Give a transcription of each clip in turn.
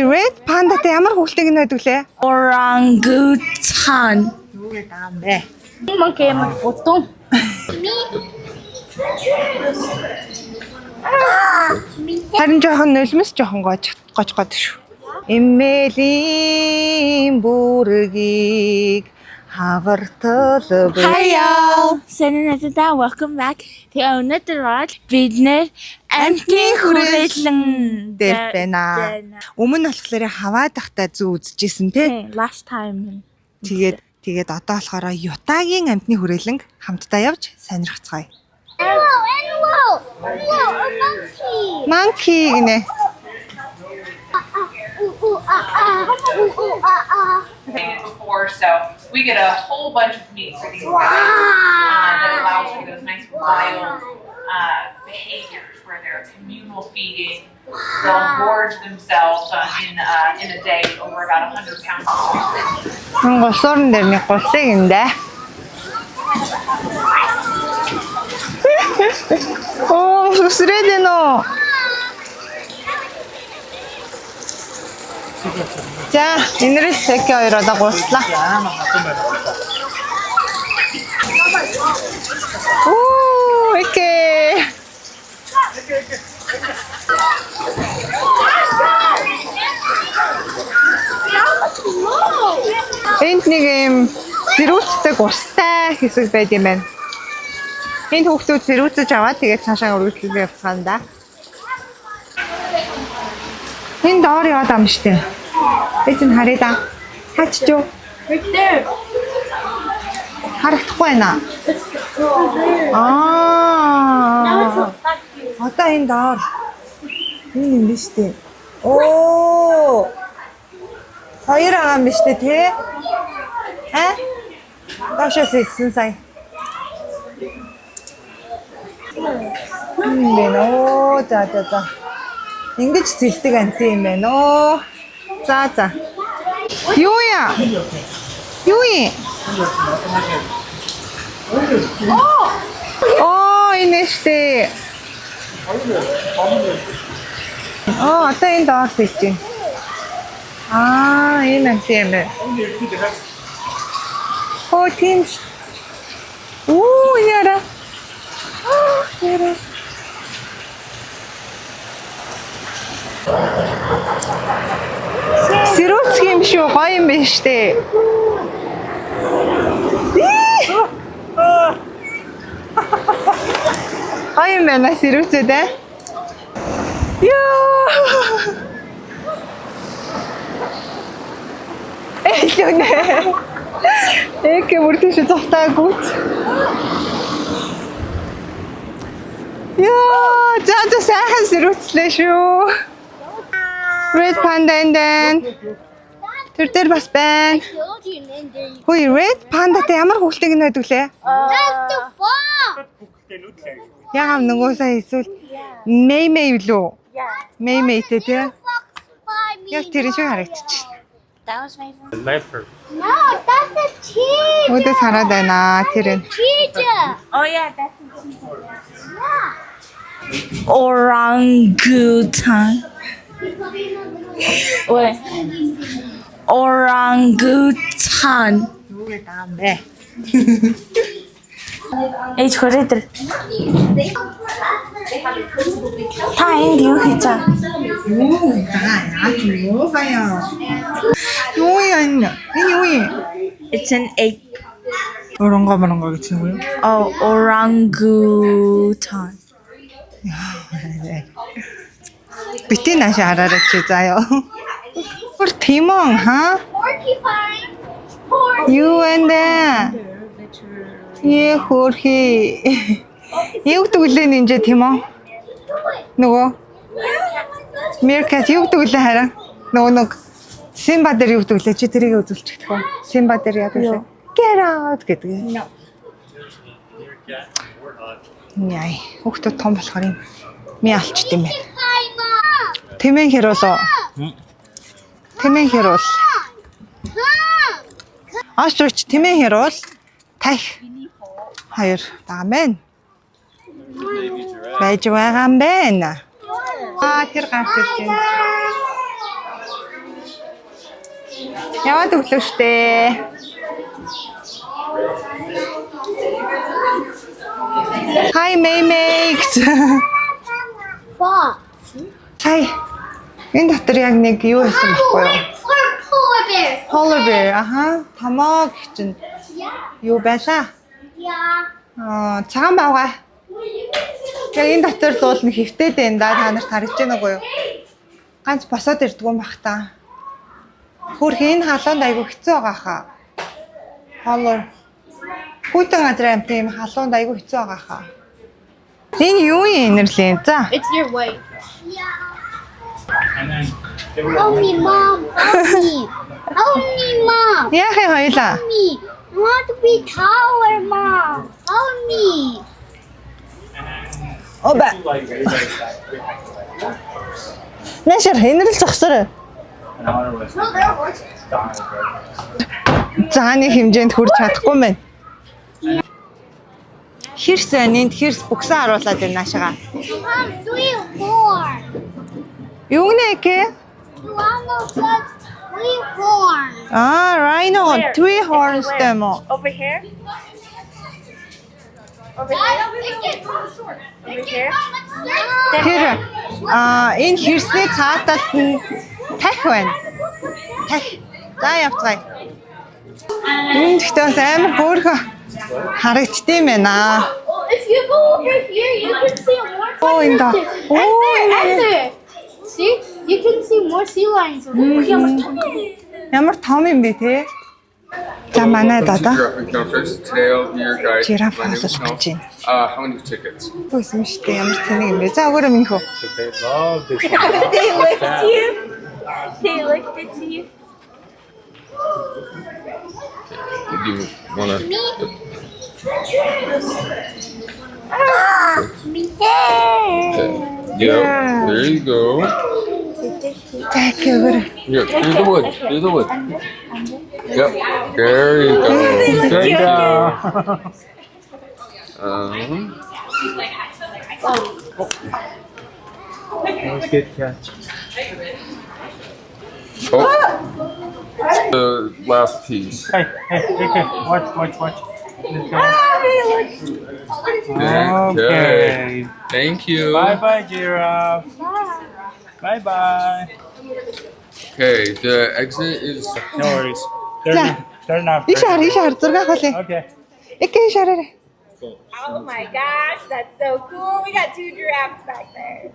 Red pandaтай ямар хүүхэлтэй гэнэ байдаг лээ? Orangutan. Юу гэдэг юм бэ? Monkey magputong. Харин жоохон нулимс жоохон гож шүү. Эмээлийн бүргийг хавартал бай. Hiya. Сэнэнэтэ welcome back. Тэгээ өнөөдөр бид нэр амтны хүрээлэн дээр байна. Өмнө болохоор хаваад тахта зүү үзчихсэн те. Last time. Тэгээд одоо болохоор Ютагийн амтны хүрээлэн хамтдаа явж сонирхцгаая. Whoa, a monkey. Monkey гинэ. Before, so we get a whole bunch of meat for these guys that allows for those nice wild behaviors where they're communal feeding. They'll gorge themselves in a day over about 100 pounds. Голсорн дээр нэг голсыг эндэ. Оо, сүсрээд байна уу? За, энэрэс сэкэ хоёр одоо гуслаа. Оо, окей. Энд нэг юм зэрүүцдэг устай хэсэг байд юм байна. Энд хүүхдүүд зэрүүцэж аваад тэгээд цаашаа үргэлжлүүлээ явуулсан да. Энд доор яваад ам штэ. Эцэн харъя да. Хаччуу. Right there. Харагдахгүй байна. Аа. Одоо энэ доор. Энэ юм биш үү? Оо. Хоёр байгаа юм биш үү те? Дашаас ийсэн сая. Оо, за. Ингэж зэлдэг анти юм байна оо. За. Юу яа? Оо, энэ штэ. Одоо энэ доор сэлж байна. Энэ анти юм байна. Оо, тийм. Яра. Сэрүүцгий юм шүү, гоё юм байна штэ. Гоё юм байна сэрүүцээд ээ. Ёо. Элүнэ. Эгэ бүртэж зовтаагүй. Яа, за сайхан сэрүүцлээ шүү. Red panda and then тэр дээр бас байна. Хөөе, red pandaтай ямар хүүхэлтэй гэнэ байдаг лээ? That's the fall. Яа нөгөөсөө эсвэл Мэй юу? Мэйтэй тий. Яг тэр шиг харагдчих. That was my phone. Leopard. No, that's the cheetah. Өөдөө хараад байна тэр. Cheetah. Oh yeah, that's Yeah. orangutan. Wait. Orangutan. Юу гэдэг юм бэ? Ээж хүрээдэр. Та энд юу хийж байгаа? Юу энэ юу юм? It's an egg. Оронго гэж юм уу? Oh, orangutan. Битэн нааш хараарай чи заяа. Бүр тимон хаа? Porcupine. Юу энэ? Хөрхи. Юу гэдэг үлээ нинжэ тимон? Нөгөө Meerkat юу гэдэг үлээ хараа? Нөгөө Симба дээр юу гэдэг үлээ чи тэрийг үзүүлчих төхөө. Симба дээр яадаг лээ? Get out гэдэг. Яй, хүүхдүүд том болохоор юм. Ми алчт юм байна. Тэмэн хэрүүлээ. Тэмэн хэрүүл. Аач тэмэн хэрүүл. Тах. Хоёр даамэн. Байж байгаа юм байна. Тэр гарч ирж байна. Яваад өглөө штэ. Hi May. Fox. Hi. Энэ дотор яг нэг юу байсан байхгүй юу? Polar bear. Polar bear. Аха. Томоо гэх чинь юу байлаа? Yeah. Цагаан бавгаа. Яг энэ дотор л нэг хэвтээд байна да. Та нарт харагдаж байна уу юу? Ганц босоод ирдгүй юм бах та. Хөрх энэ халуунд айгүй хэцүү байгаа хаа. Polar. Хүйтэн газар амт юм халуунд айгүй хэцүү байгаа хаа. Энэ юу юм инэрлээ? За. It's your weight. Help me, Mom. Help me. Help me, Mom. Яах юм хоёлаа? Help me. I want to be taller, Mom. Help me. Оба. Нэшэр хинрэл зогсоор. Зааны хэмжээнд хүрч чадахгүй мэн. Хэрс энд хэрс бүгсэн харуулад байна наашаага. Mom, 3 horn. Юу нэ гэ? Rhino says 3 horn. Rhino 3 horns дэмо. Over here. Over here. Тэр энэ хэрсний цааталд нь тах байна. Тах. За явцгаая. Энэ гэхдээ бас амар хөөрхөн харагддсан байна. If you go over here, you can see more. Оо энэ да. There. See? You can see more sea lions over here. Ямар том юм бэ те? За манай дада Giraffe encounters. Today I'll be your guide. Giraffe My name is хаалж Tom. гэж байна. How many tickets? Хөөсөн шүү дээ ямар тэнэг юм бэ? За өгөөрэй минь хөө. They love this one. They looked at you. They looked at you. Do you wanna? Yeah. There you go. За өгөөрэй. Here, through the wood. Through the wood. Yep. There you go. Good job. That was a good catch. The last piece. Hey, watch. This guy. Okay. Thank you. Bye, giraffe. Bye. Okay, the exit is. No worries. Yeah. They're not. Ишаар зураг авах уу? Okay. Эгэ ишаарай. Oh my gosh, that's so cool. We got 2 giraffes back there.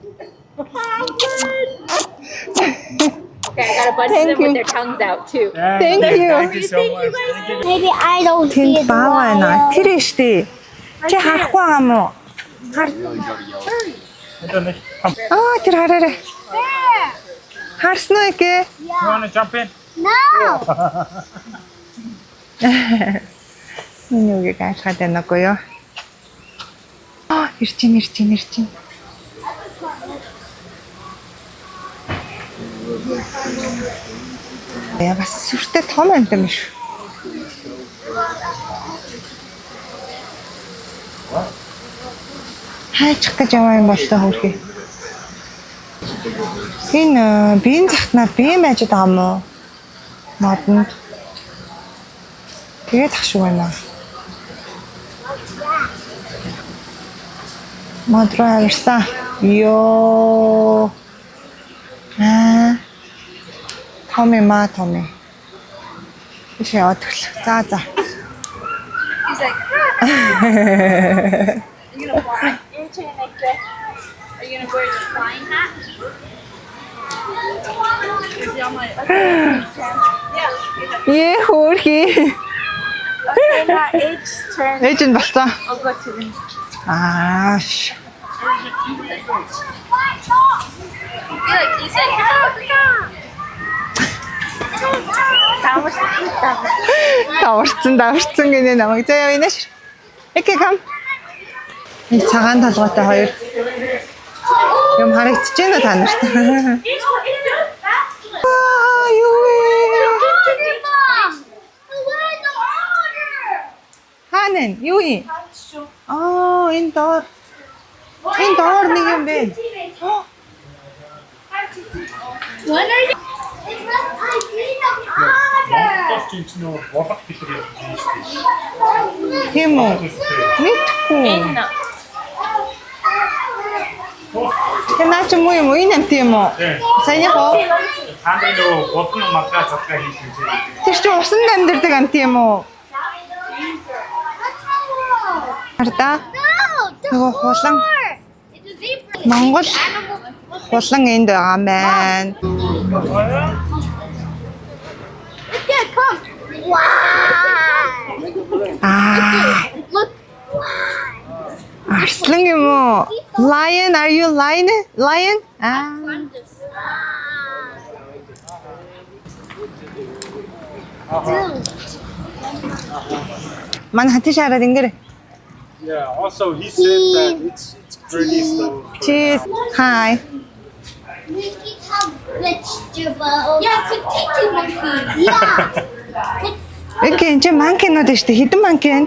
Okay, I got a bunch of them with their tongues out too. Thank you. Thank you so much. Thank you. Maybe I don't see Тэнд it. баа байна. Тэр штий. Чи харахгүй байгаа мó? Ito na. Come. Тэр хараарай. Харсан уу эгэ? You wanna jump in? No. Энэ үгийг ашиглаад байна уу юу? Ирж ийн. Яа бас сүртэй том амт юм шүү. Хайчих гэж яваа юм бол та хөрхий. Энэ биеийн захтнаа бие мажид байгаа мó? Модонд. Тэгээд ах шиг байна. Модро авсан. Йоо. Томи. Иш яваад төглөө. За. He's like, you gonna fly? You're trying to make it. Are you gonna wear your flying hat? Is he on my? Ээ хөрхий. Okay, now H's turn. Ээж нь болцоо. I'll go to them. Ааш. He's like, Даварцсан гинэ намайг заяа инеш. Эгэ кам. Энэ цагаан толгойтой хоёр юм харагдаж байна уу та нарт? Юу вэ? Ханен юу юм? Энэ доор. Энэ доор нэг юм бэ. When are you? чинь ч нөө болох билэр юм шүү дээ. Тийм үү? Мэдгүй. Энэ Танаа ч юм уу юм энэ амт юм уу? Сайн яах вэ? Хааны нөө бодны магнаа цацгаа хийж үзээ. Тэр чинь усанд амьдардаг амт юм уу? Хараа. Нөгөө хулан Монгол хулан энд байгаа юм байна. Yeah, come. Look. Арслан юм уу? Lion, are you lion? Lion? Манай хатиш хараад ингэрэ. Yeah, also he said that it's pretty slow. Cheese. Hi. Monkeys have vegetables. Yeah, it's a titi monkey. Yeah. Окей, энэ манкинууд шүү дээ. Хэдэн манкин?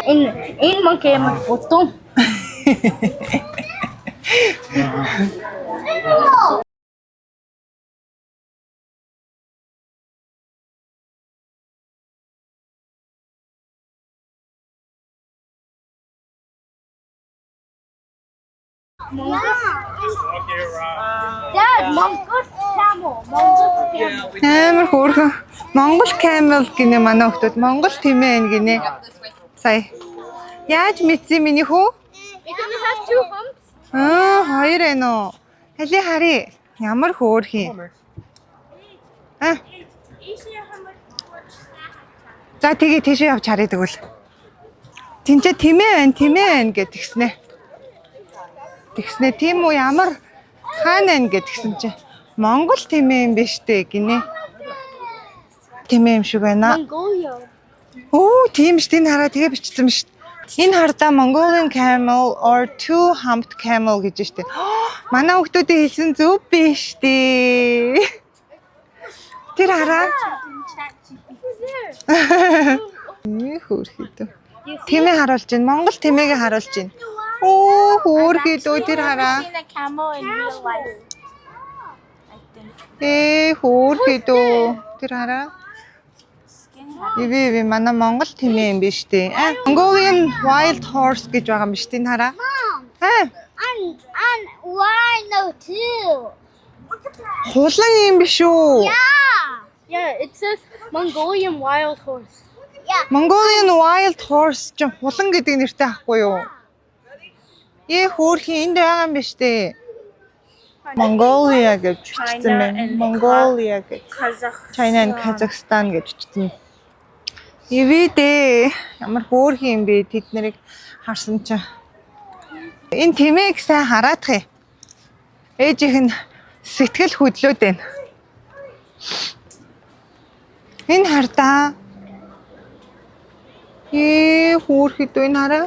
Энэ monkey юм бутон. Dad, Mongol camel. Амар хөөрхөн. Монгол camel гинэ манай хүмүүс. Монгол тэмээн гинэ. Сая. Яаж мэдсэн миний хүү? Because it has two humps. Хоёр ээ нөө. Хали хари. Ямар хөөрх юм. За тэгээ тийшээ явж харъя тэгвэл. Тинчээ тэмээ байна гэдгснэ. Тэгснэ тийм үү ямар хаана байна гэдгсэн чинь Монгол тэмээ юм биш үү гинэ. Тэмээ юм шиг байна. Mongolia. Оо тийм ш тийм хараа тэгээ бичсэн биш. Энэ хардаа Mongolian camel or two humped camel гэж штэ. Манай хүмүүсийн хэлсэн зөв биш дээ. Тэр хараа. Хөөрхий. Тэмээ харуулж байна. Монгол тэмээгээ харуулж байна. Оо хөөрхий лөө тэр хараа. seen a camel in real life. Хөөрхий дөө тэр хараа. Ивэ манай Монгол тэмээ юм биш үү? Mongolian wild horse гэж байгаа юм биш үү хараа? And rhino too. Хулан юм биш үү? Yeah, it says Mongolian wild horse. Yeah. Mongolian wild horse ч хулан гэдэг нэртэй ахгүй юу? Хөөрхий энд байгаа юм биш үү? Mongolia гэж бичсэн байна. Mongolia гэж. China and Kazakhstan гэж бичсэн. Ивэдэ ямар хөөрхий юм бэ тэд нарыг харсан чинь. Энэ тэмээг сайн хараадах юм. Ээжийнх нь сэтгэл хөдлөөд байна. Энэ хардаа. Хөөрхий дөө энэ хараа.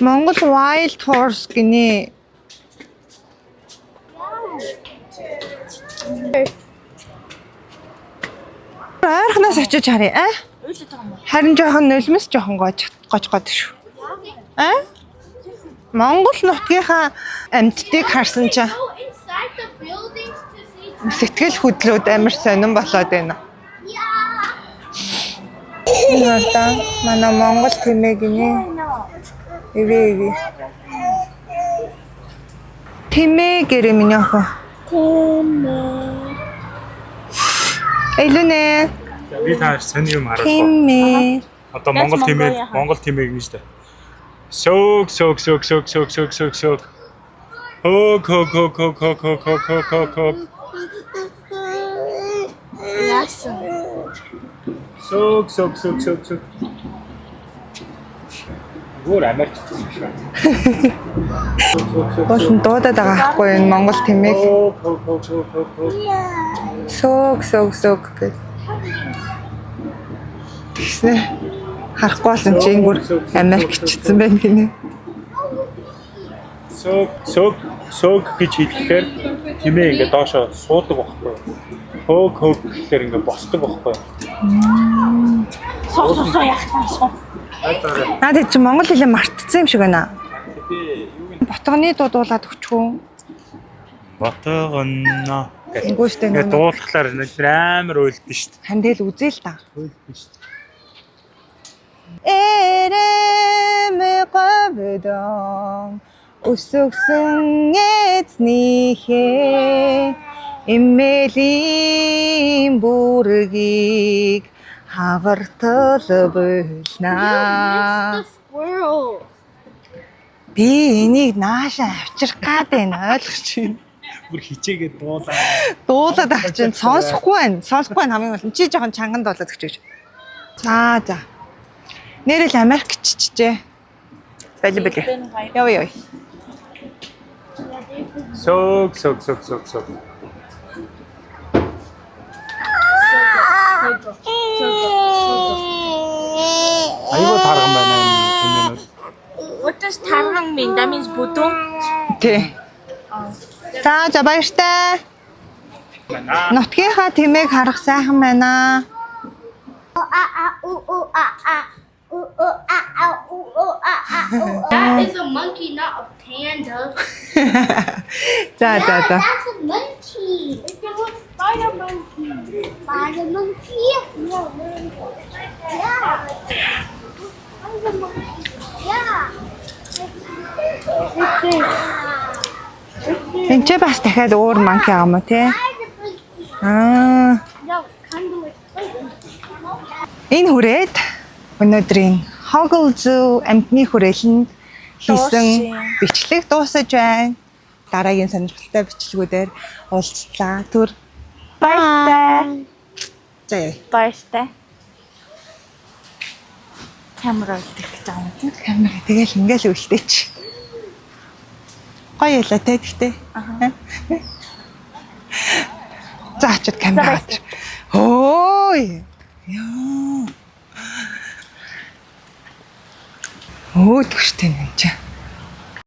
Монгол wild horse гинэ. Архнаас очиж харъя. Харин жоохон нулимс жоохон гож шүү. Монгол нутгийнхаа амьтдыг харсан чинь Go inside the buildings to see. сэтгэл хөдлөөд амар сонирн болоод байна. Энэ хардаа манай Монгол тэмээ гинэ. Ивэ. Тэмээ гэрэ миний охин. Элүнэ. Би та сони юм харуулсан. Тэмээ. Одоо Монгол тимээ гэж дээ. Sög. Хог. Sög. Гүр Америкч юм шиг. Босн дуудаад байгаа байхгүй энэ Монгол тэмээг. Sög гэж. Тэгснэ харахгүй болсон чи энэ бүр Америкчсэн байна гинэ. Sög гэж хэлэхээр тимээ ингээд доошоо суудаг байхгүй. Хог гэхээр ингээд босдог байхгүй. Соо яах. Надад чи монгол хэлээ мартцсан юм шиг байна. Ботгоны дуудуулаад өгчихөө. Ботгоно Үгүй штэ ингээд нөө. дуулахлаар амар уйлдэн шүү дээ. Харин тэгэл үзээл та. Уйлдэн шүү дээ. Эремэговдон өсөгсөн эзнийхээ эмээлийн бүргийг хавартал байлнаа. The squirrel. Би энийг нааша авчрах гад байна ойлгож байна. Бүр хичээгээд дуулаа. Дуулаад ах чинь сонсохгүй байна. Сонсохгүй байна хамгийн гол. Чи жоохон чанган дуулаад өгч. За. Нэрэл Америк чичжээ. Бали. Яв. Сөг. Айгуу тарган байна энэ хэмээнүүд. What does tarang mean? That means buto. Тэ. За баяртай. Нутгийнхаа тэмээг харах сайхан байна. That is a monkey, not a panda. За. That's a monkey. It's a spider monkey. Spider monkey? No. Yeah. Spider monkey. Yeah. Энд ч бас дахиад өөр манки аа мó те. Spider monkey. Аа. No, come to it. Энэ хүрээд өнөөдрийн Hoggle Zoo амтны хүрээлэнд хийсэн бичлэг дуусаж байна. Дараагийн сонирхолтой бичлэгүүдээр уулзлаа. Түр Баяртай. за яа. Баяртай. Камера үлдэх гэж байгаа юм. Камера тэгэл ингээл үлдээч. Гоё ялаа те гэхдээ. За очиод камера авч. Ой. Яа. Төвштэй юм чи.